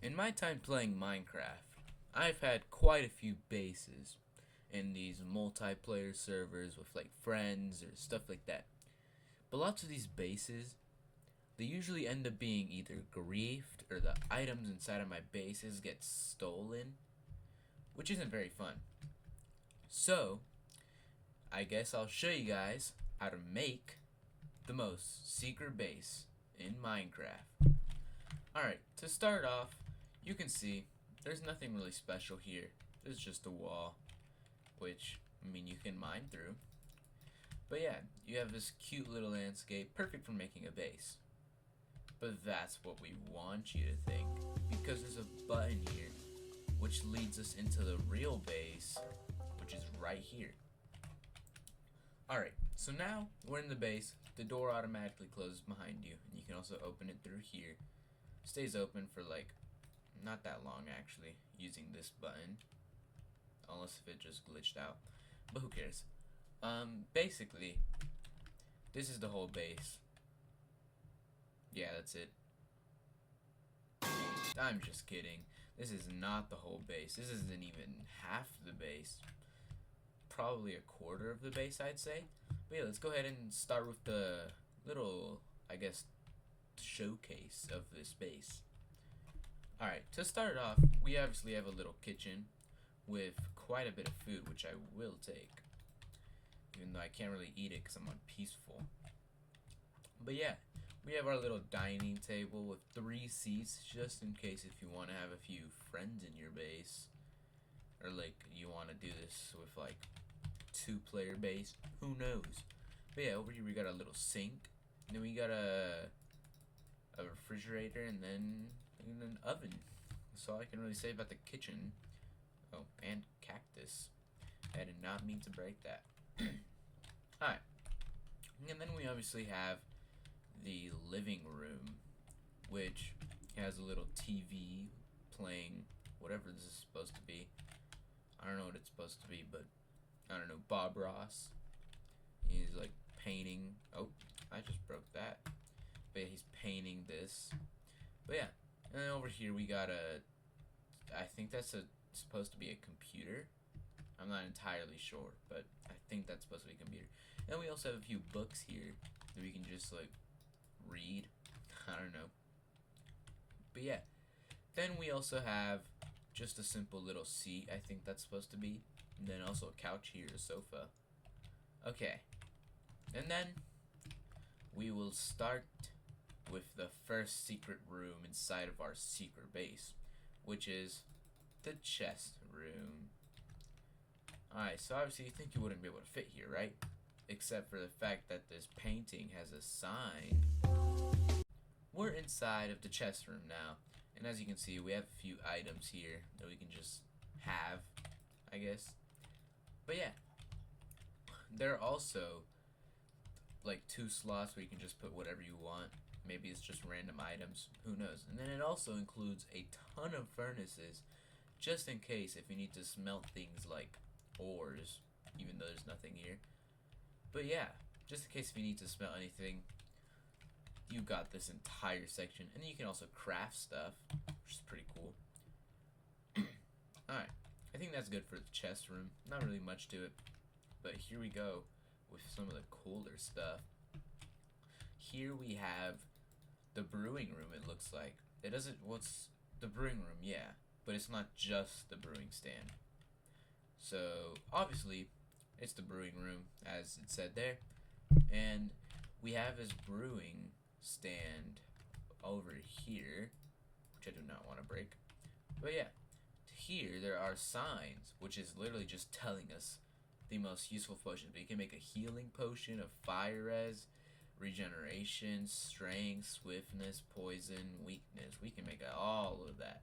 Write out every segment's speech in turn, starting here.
In my time playing Minecraft, I've had quite a few bases in these multiplayer servers with like friends or stuff like that. But lots of these bases, they usually end up being either griefed or the items inside of my bases get stolen, which isn't very fun. So, I guess I'll show you guys how to make the most secret base in Minecraft. Alright, to start off, you can see there's nothing really special here. There's just a wall, which, you can mine through. But yeah, you have this cute little landscape, perfect for making a base. But that's what we want you to think, because there's a button here, which leads us into the real base, which is right here. Alright, so now we're in the base, the door automatically closes behind you, and you can also open it through here. Stays open for like, not that long actually, using this button, unless if it just glitched out, but who cares. Basically, this is the whole base. Yeah, that's it. I'm just kidding. This is not the whole base. This isn't even half the base. Probably a quarter of the base, I'd say. But yeah, let's go ahead and start with the little, I guess, showcase of this base. Alright, to start off, we obviously have a little kitchen with quite a bit of food, which I will take. Even though I can't really eat it because I'm on peaceful. But yeah, we have our little dining table with 3 seats, just in case if you want to have a few friends in your base. Or like, you want to do this with like 2-player base, who knows. But yeah, over here we got a little sink. And then we got a refrigerator and then an oven. That's all I can really say about the kitchen. Oh, and cactus. I did not mean to break that. Alright. And then we obviously have the living room, which has a little TV playing whatever this is supposed to be. I don't know what it's supposed to be, but I don't know, Bob Ross. He's like painting. Oh, I just broke that. But yeah, he's painting this. But yeah, and then over here we got I think that's supposed to be a computer. I'm not entirely sure, but I think that's supposed to be a computer. And we also have a few books here that we can just like read. I don't know. But yeah, then we also have just a simple little seat, I think that's supposed to be. And then also a couch here, a sofa. Okay. And then we will start with the first secret room inside of our secret base, which is the chest room. Alright, so obviously you think you wouldn't be able to fit here, right? Except for the fact that this painting has a sign. We're inside of the chest room now, and as you can see, we have a few items here that we can just have, I guess. But yeah, there are also like 2 slots where you can just put whatever you want. Maybe it's just random items, who knows. And then it also includes a ton of furnaces, just in case if you need to smelt things like ores, even though there's nothing here. But yeah, just in case if you need to smelt anything, you got this entire section. And then you can also craft stuff, which is pretty cool. Alright, I think that's good for the chest room. Not really much to it, but here we go with some of the cooler stuff. Here we have the brewing room, it looks like. It doesn't, what's the brewing room? Yeah, but it's not just the brewing stand. So, obviously, it's the brewing room, as it said there. And we have this brewing stand over here, which I do not want to break. But yeah, here there are signs, which is literally just telling us the most useful potions. But you can make a healing potion of fire res, regeneration, strength, swiftness, poison, weakness. We can make all of that.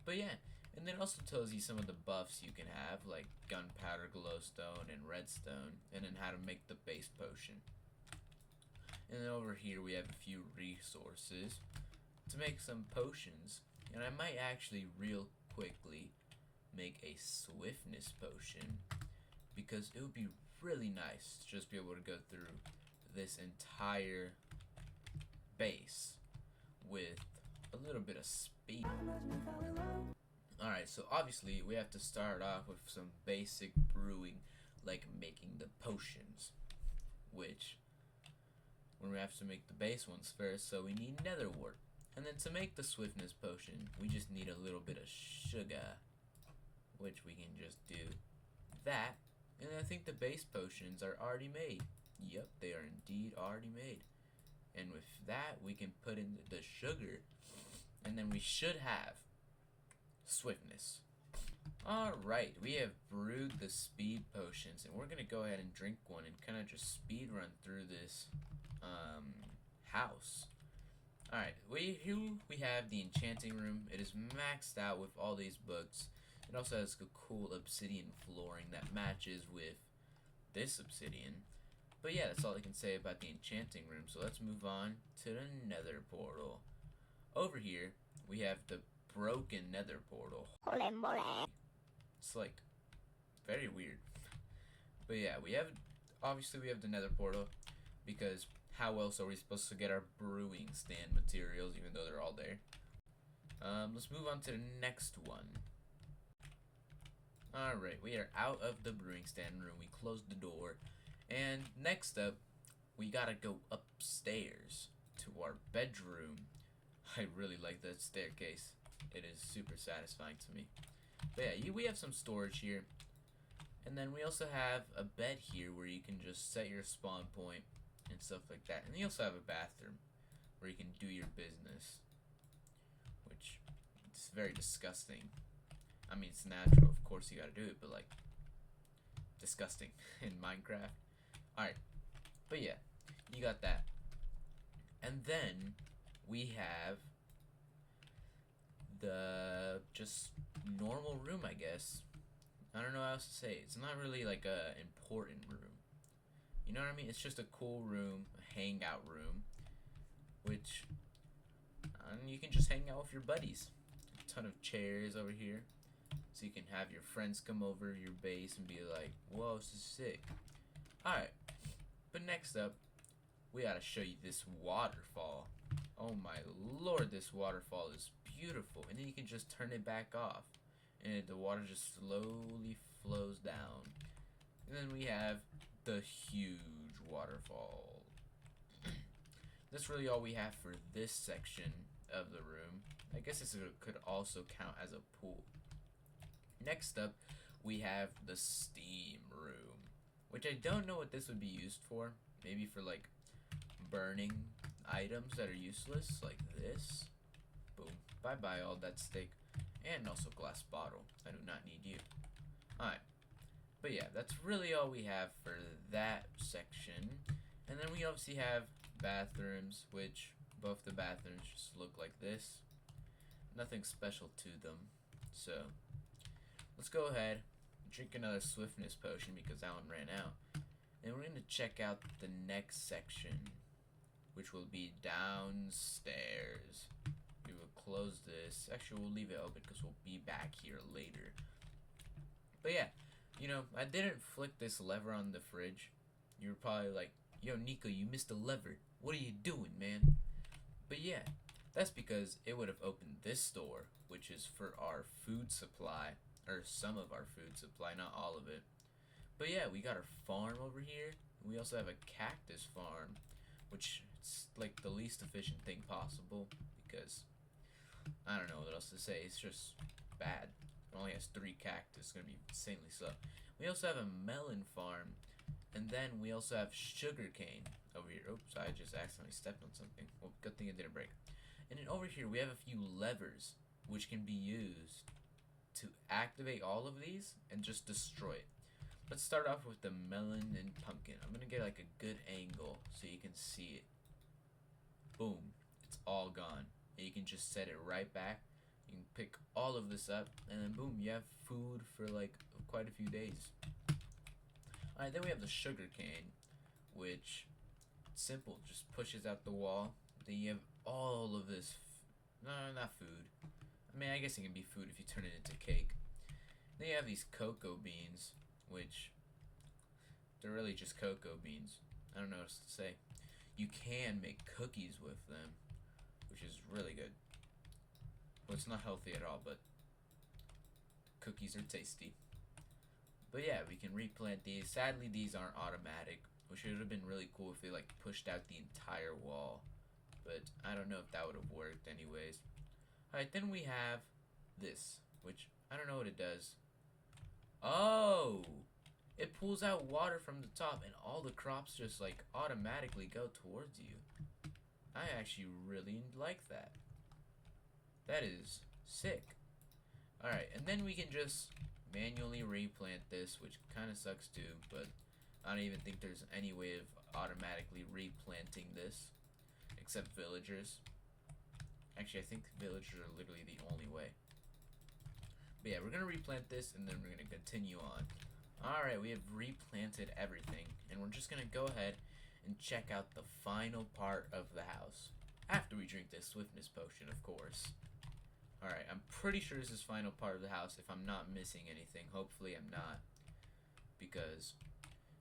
But yeah, and then it also tells you some of the buffs you can have, like gunpowder, glowstone, and redstone, and then how to make the base potion. And then over here we have a few resources to make some potions. And I might actually real quickly make a swiftness potion, because it would be really nice to just be able to go through this entire base with a little bit of speed. Alright, so obviously we have to start off with some basic brewing, like making the potions, which we have to make the base ones first, so we need nether wart. And then to make the swiftness potion, we just need a little bit of sugar, which we can just do that. And I think the base potions are already made. Yep, they are indeed already made. And with that, we can put in the sugar, and then we should have swiftness. Alright, we have brewed the speed potions, and we're gonna go ahead and drink one and kind of just speed run through this house. Alright, here we have the enchanting room. It is maxed out with all these books. It also has a cool obsidian flooring that matches with this obsidian. But yeah, that's all I can say about the enchanting room. So let's move on to the nether portal. Over here, we have the broken nether portal. It's like very weird. But yeah, obviously we have the nether portal, because how else are we supposed to get our brewing stand materials, even though they're all there? Let's move on to the next one. Alright, we are out of the brewing stand room. We closed the door. And next up, we gotta go upstairs to our bedroom. I really like that staircase. It is super satisfying to me. But yeah, we have some storage here. And then we also have a bed here where you can just set your spawn point and stuff like that. And you also have a bathroom where you can do your business, which is very disgusting. I mean, it's natural, of course you gotta do it, but like, disgusting in Minecraft. Alright, but yeah, you got that. And then we have the just normal room, I guess. I don't know how else to say it. It's not really like a important room. You know what I mean? It's just a cool room, a hangout room, which you can just hang out with your buddies. A ton of chairs over here, so you can have your friends come over your base and be like, whoa, this is sick. Alright, but next up, we gotta show you this waterfall. Oh my lord, this waterfall is beautiful. And then you can just turn it back off, and the water just slowly flows down. And then we have the huge waterfall. That's really all we have for this section of the room. I guess this could also count as a pool. Next up, we have the steam room, which I don't know what this would be used for. Maybe for like burning items that are useless, like this. Boom. Bye bye all that steak. And also glass bottle. I do not need you. Alright. But yeah, that's really all we have for that section. And then we obviously have bathrooms, which both the bathrooms just look like this. Nothing special to them. So, let's go ahead, drink another swiftness potion because that one ran out. And we're going to check out the next section, which will be downstairs. We will close this. Actually, we'll leave it open because we'll be back here later. But yeah, you know, I didn't flick this lever on the fridge. You were probably like, yo, Nico, you missed a lever. What are you doing, man? But yeah, that's because it would have opened this door, which is for our food supply, or some of our food supply, not all of it. But yeah, we got our farm over here. We also have a cactus farm, which is like the least efficient thing possible because I don't know what else to say. It's just bad. It only has 3 cactus. It's gonna be insanely slow. We also have a melon farm, and then we also have sugar cane over here. Oops, I just accidentally stepped on something. Well, good thing it didn't break. And then over here we have a few levers which can be used to activate all of these and just destroy it. Let's start off with the melon and pumpkin. I'm gonna get like a good angle so you can see it. Boom, it's all gone. And you can just set it right back. You can pick all of this up, and then boom, you have food for like quite a few days. Alright, then we have the sugar cane, which simple, just pushes out the wall. Then you have all of this, no, not food. I mean, I guess it can be food if you turn it into cake. Then you have these cocoa beans, which they're really just cocoa beans. I don't know what to say. You can make cookies with them, which is really good. Well, it's not healthy at all, but cookies are tasty. But yeah, we can replant these. Sadly, these aren't automatic, which would have been really cool if they like pushed out the entire wall. But I don't know if that would have worked anyways. Alright, then we have this, which I don't know what it does. Oh! It pulls out water from the top and all the crops just like automatically go towards you. I actually really like that. That is sick. Alright, and then we can just manually replant this, which kind of sucks too, but I don't even think there's any way of automatically replanting this, except villagers. Actually, I think villagers are literally the only way. But yeah, we're going to replant this, and then we're going to continue on. Alright, we have replanted everything, and we're just going to go ahead and check out the final part of the house. After we drink this swiftness potion, of course. Alright, I'm pretty sure this is the final part of the house if I'm not missing anything. Hopefully I'm not. Because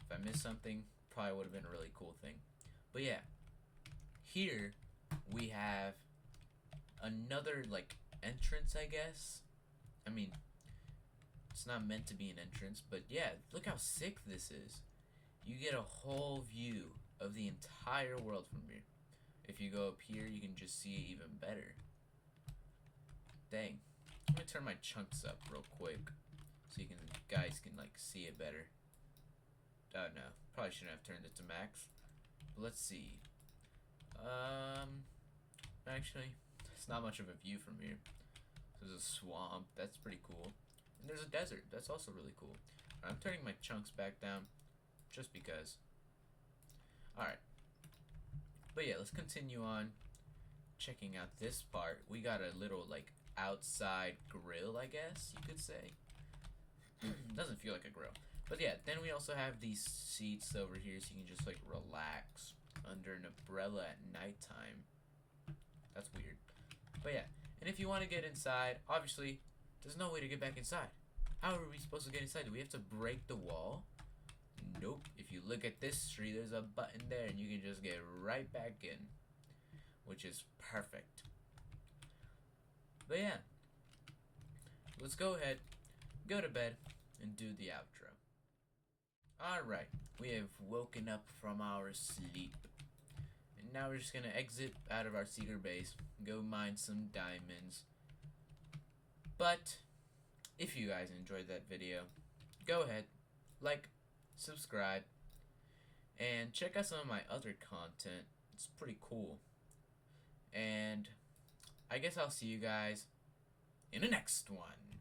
if I miss something, probably would have been a really cool thing. But yeah, here we have another, like, entrance, I guess. I mean, it's not meant to be an entrance, but yeah, look how sick this is. You get a whole view of the entire world from here. If you go up here, you can just see it even better. Dang. I'm gonna turn my chunks up real quick so you guys can like see it better. Oh no, probably shouldn't have turned it to max. But let's see. Actually, it's not much of a view from here. There's a swamp, that's pretty cool. And there's a desert, that's also really cool. I'm turning my chunks back down just because. Alright. But yeah, let's continue on checking out this part. We got a little like outside grill, I guess you could say. Doesn't feel like a grill. But yeah, then we also have these seats over here so you can just like relax under an umbrella at nighttime. That's weird. But yeah, and if you want to get inside, obviously, there's no way to get back inside. How are we supposed to get inside? Do we have to break the wall? Nope. If you look at this tree, there's a button there and you can just get right back in. Which is perfect. But yeah, let's go ahead, go to bed, and do the outro. Alright, we have woken up from our sleep. And now we're just gonna exit out of our secret base, go mine some diamonds. But, if you guys enjoyed that video, go ahead, like, subscribe, and check out some of my other content. It's pretty cool. And I guess I'll see you guys in the next one.